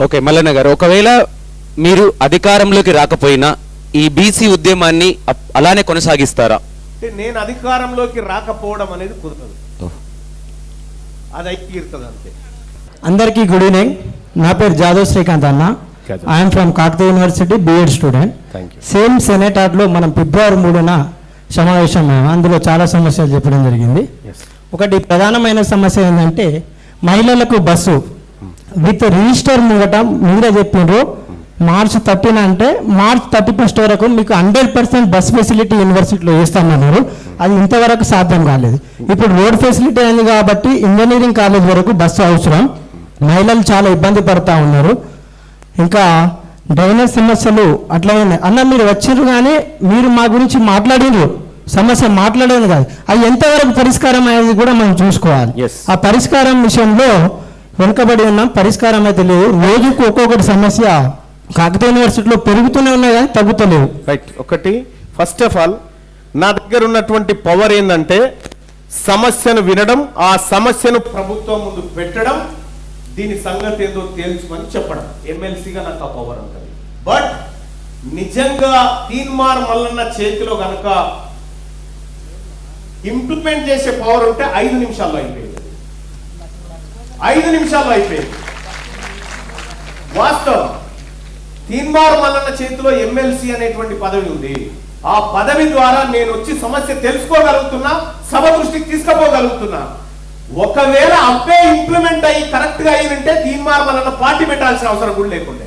Okay Mallanna garu, ఒకవేళ మీరు అధికారంలోకి రాకపోయినా ఈ బీసీ ఉద్యమాన్ని అలానే కొనసాగిస్తారా? నేను అధికారంలోకి రాకపోవడం అనేది కుదరదు, అది అయితీరుతుంది అంతే. అందరికీ గుడ్ ఈవినింగ్. నా పేరు జాదవ్ శ్రీకాంత్ అన్న. I'm from Kakatiya university BEd student. Same సెనేటార్లో మనం ఫిబ్రవరి 3న సమావేశం, అందులో చాలా సమస్యలు చెప్పడం జరిగింది. ఒకటి ప్రధానమైన సమస్య ఏంటంటే మహిళలకు బస్సు విత్ రిజిస్టర్ ముంగట మీరే చెప్పిండ్రు మార్చ్ 13 అంటే మార్చ్ 31 వరకు మీకు 100% బస్ ఫెసిలిటీ యూనివర్సిటీలో ఇస్తామన్నారు. అది ఇంతవరకు సాధ్యం కాలేదు. ఇప్పుడు రోడ్ ఫెసిలిటీ అయింది కాబట్టి ఇంజనీరింగ్ కాలేజ్ వరకు బస్సు అవసరం. మహిళలు చాలా ఇబ్బంది పడుతూ ఉన్నారు. ఇంకా డ్రైనేజ్ సమస్యలు అట్లనే అన్న మీరు వచ్చిర్రు కానీ మీరు మా గురించి మాట్లాడినరు, సమస్య మాట్లాడేది కాదు. అది ఎంతవరకు పరిష్కారం అనేది కూడా మనం చూసుకోవాలి. ఆ పరిష్కారం విషయంలో వెనుకబడి ఉన్నాం, పరిష్కారం అయితే లేదు. రోజుకు ఒక్కొక్కటి సమస్య కాకతీయ యూనివర్సిటీలో పెరుగుతూనే ఉన్నాయి కానీ తగ్గుతలేవు. రైట్. ఒకటి ఫస్ట్ ఆఫ్ ఆల్ నా దగ్గర ఉన్నటువంటి పవర్ ఏంటంటే సమస్యను వినడం, ఆ సమస్యను ప్రభుత్వం ముందు పెట్టడం, దీని సంగతి ఏందో తేల్చుమని చెప్పడం. ఎమ్మెల్సీగా నాకు ఆ పవర్ ఉంటుంది. బట్ నిజంగా తీన్మార్ మల్లన్న చేతిలో కనుక ఇంప్లిమెంట్ చేసే పవర్ ఉంటే 5 నిమిషాల్లో అయిపోయింది. 5 నిమిషాల్లో అయిపోయింది. వాస్తవం. తీన్మార్ మల్లన్న చేతిలో ఎమ్మెల్సీ అనేటువంటి పదవి ఉంది. ఆ పదవి ద్వారా నేను వచ్చి సమస్య తెలుసుకోగలుగుతున్నా, సభ దృష్టికి తీసుకుపోగలుగుతున్నా. ఒకవేళ అబ్బే ఇంప్లిమెంట్ అయ్యి కరెక్ట్ గా అయ్యిందంటే తీన్మార్ మల్లన్న పార్టీ పెట్టాల్సిన అవసరం కూడా లేకుండే.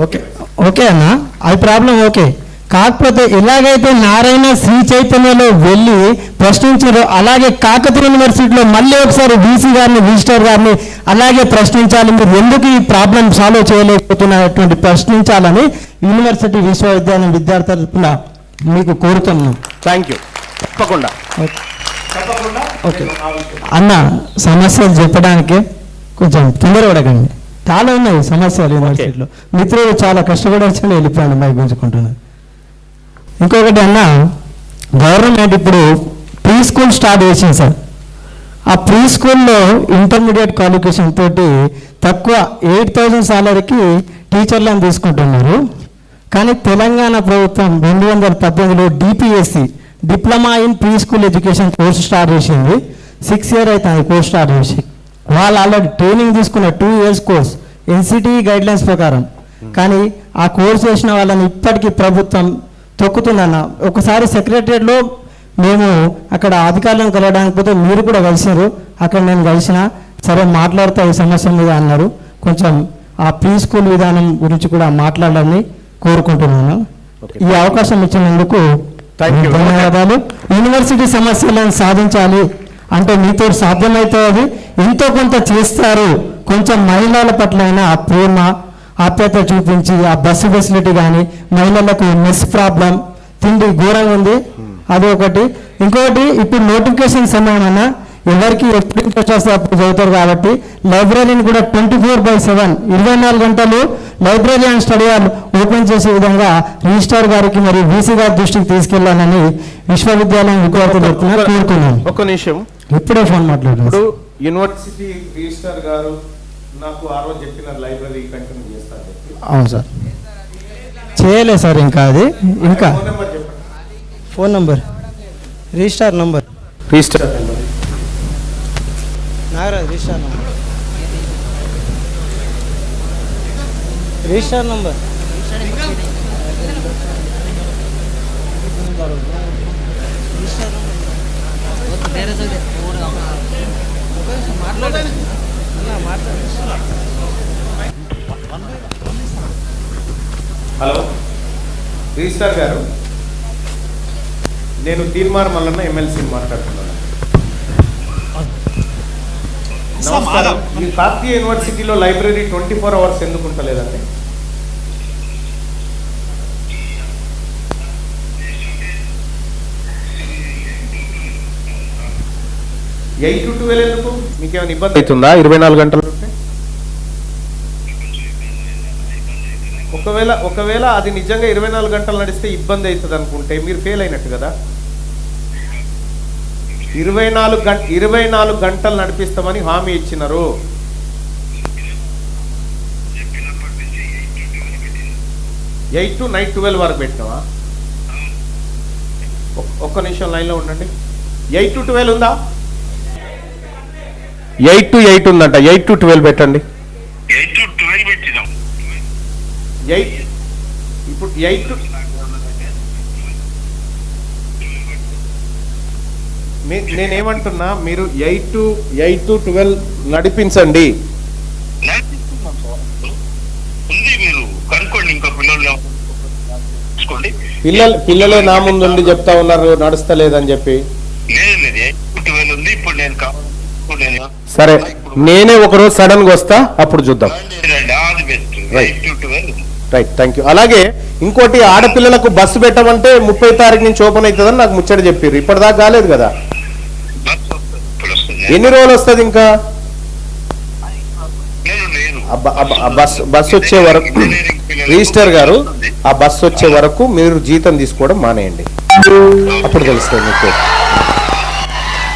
ఓకే ఓకే అన్న, అది ప్రాబ్లం ఓకే. కాకపోతే ఎలాగైతే నారాయణ శ్రీ చైతన్యలో వెళ్ళి ప్రశ్నించారో అలాగే కాకతీయ యూనివర్సిటీలో మళ్ళీ ఒకసారి బీసీ గారిని రిజిస్టర్ గారిని అలాగే ప్రశ్నించాలి. మీరు ఎందుకు ఈ ప్రాబ్లం సాల్వ్ చేయలేకపోతున్నటువంటి ప్రశ్నించాలని యూనివర్సిటీ విశ్వవిద్యాలయం విద్యార్థుల తరఫున మీకు కోరుతున్నాం. Thank you. తప్పకుండా. ఓకే అన్న, సమస్యలు చెప్పడానికి కొంచెం తొందరపడకండి. చాలా ఉన్నాయి సమస్యలు యూనివర్సిటీలో. మిత్రులు చాలా కష్టపడి వచ్చి వెళ్ళిపోయాను మైక్ గుంజుకుంటున్నాను. ఇంకొకటి అన్న, గవర్నమెంట్ ఇప్పుడు ప్రీ స్కూల్ స్టార్ట్ చేసింది సార్. ఆ ప్రీ స్కూల్లో ఇంటర్మీడియట్ క్వాలిఫికేషన్ తోటి తక్కువ 8,000 సాలరీకి టీచర్లను తీసుకుంటున్నారు. కానీ తెలంగాణ ప్రభుత్వం 2018లో DPSC diploma in pre school education course start చేసింది. 6 years అవుతుంది కోర్స్ స్టార్ట్ చేసి. వాళ్ళు ఆల్రెడీ ట్రైనింగ్ తీసుకున్న 2 years కోర్స్ ఎన్సిటి గైడ్లైన్స్ ప్రకారం. కానీ ఆ కోర్స్ చేసిన వాళ్ళని ఇప్పటికీ ప్రభుత్వం తొక్కుతుందన్న. ఒకసారి సెక్రటరియట్లో మేము అక్కడ అధికారులను కలవడానికి పోతే మీరు కూడా కలిసారు, అక్కడ నేను కలిసిన. సరే మాట్లాడుతూ ఈ సమస్య మీద అన్నారు. కొంచెం ఆ ప్రీ స్కూల్ విధానం గురించి కూడా మాట్లాడాలని కోరుకుంటున్నాను. ఈ అవకాశం ఇచ్చినందుకు ధన్యవాదాలు. యూనివర్సిటీ సమస్యలను సాధించాలి అంటే మీతో సాధ్యమవుతుంది, ఎంతో కొంత చేస్తారు. కొంచెం మహిళల పట్ల అయినా ఆ ప్రేమ ఆప్యాయత చూపించి ఆ బస్సు ఫెసిలిటీ కానీ, మహిళలకు మెస్ ప్రాబ్లం, తిండి ఘోరంగా ఉంది, అది ఒకటి. ఇంకొకటి ఇప్పుడు నోటిఫికేషన్ సమయం అన్నా ఎవరికి ఎప్పుడు ఇంట్రెస్ట్ వస్తే అప్పుడు చదువుతారు కాబట్టి లైబ్రరీని కూడా 24/7 24 గంటలు library and study hall open చేసే విధంగా రిజిస్ట్రార్ గారికి మరియు వీసీ గారి దృష్టికి తీసుకెళ్లాలని విశ్వవిద్యాలయం విద్యార్థులు కోరుకున్నాను. ఒక నిమిషం, ఇప్పుడే ఫోన్ మాట్లాడుతున్నాను. యూనివర్సిటీ రిజిస్ట్రార్ గారు నాకు ఆ రోజు చెప్పిన లైబ్రరీ కంటిన్యూ చేస్తారు. అవును సార్, చేయలేదు సార్. ఇంకా అది ఇంకా phone number registrar number Nagaraj registrar number hello registrar గారు, నేను తీన్మార్ మల్లన్న ఎమ్మెల్సీని మాట్లాడుతున్నాను. నమస్కారం. ఈ కాకతీయ యూనివర్సిటీలో లైబ్రరీ 24 hours ఎందుకు ఉంటలేదండి? ఎయిట్ టు 12 ఎందుకు? మీకేమైనా ఇబ్బంది అవుతుందా 24 గంటలు? ఒకవేళ అది నిజంగా 24 గంటలు నడిస్తే ఇబ్బంది అవుతుంది అనుకుంటే మీరు ఫెయిల్ అయినట్టు కదా. 24 గంటలు నడిపిస్తామని హామీ ఇచ్చినారు. 8 to నైట్ 12 వరకు పెట్టినావా? ఒక్క నిమిషం లైన్లో ఉండండి. 8 to 12 ఉందా? 8 to 8 ఉందంట. 8 to 12 పెట్టండి. 8 to 12 పెట్టినాం. 8 ఇప్పుడు 8 to నేనేమంటున్నా, మీరు 8 to 12 నడిపించండి. నడిపిస్తున్నాం సార్. ఉంది, మీరు కనుక్కోండి. ఇంకా పిల్లలు చూసుకోండి. పిల్లలే నా ముందు ఉండి చెప్తా ఉన్నారు నడుస్తలేదని చెప్పి. లేదు 8 to 12 ఉంది. ఇప్పుడు నేను సరే, నేనే ఒకరోజు సడన్ గా వస్తా, అప్పుడు చూద్దాం. అది best. 8 to 12. Right, thank you. అలాగే ఇంకోటి, ఆడపిల్లలకు బస్సు పెట్టమంటే 30 తారీఖు నుంచి ఓపెన్ అవుతుందని నాకు ముచ్చట చెప్పారు. ఇప్పటిదాకా కాలేదు కదా? ఎన్ని రోజులు వస్తుంది ఇంకా? బస్సు వచ్చే వరకు రిజిస్టర్ గారు, ఆ బస్సు వచ్చే వరకు మీరు జీతం తీసుకోవడం మానేయండి, అప్పుడు తెలుస్తుంది మీకు.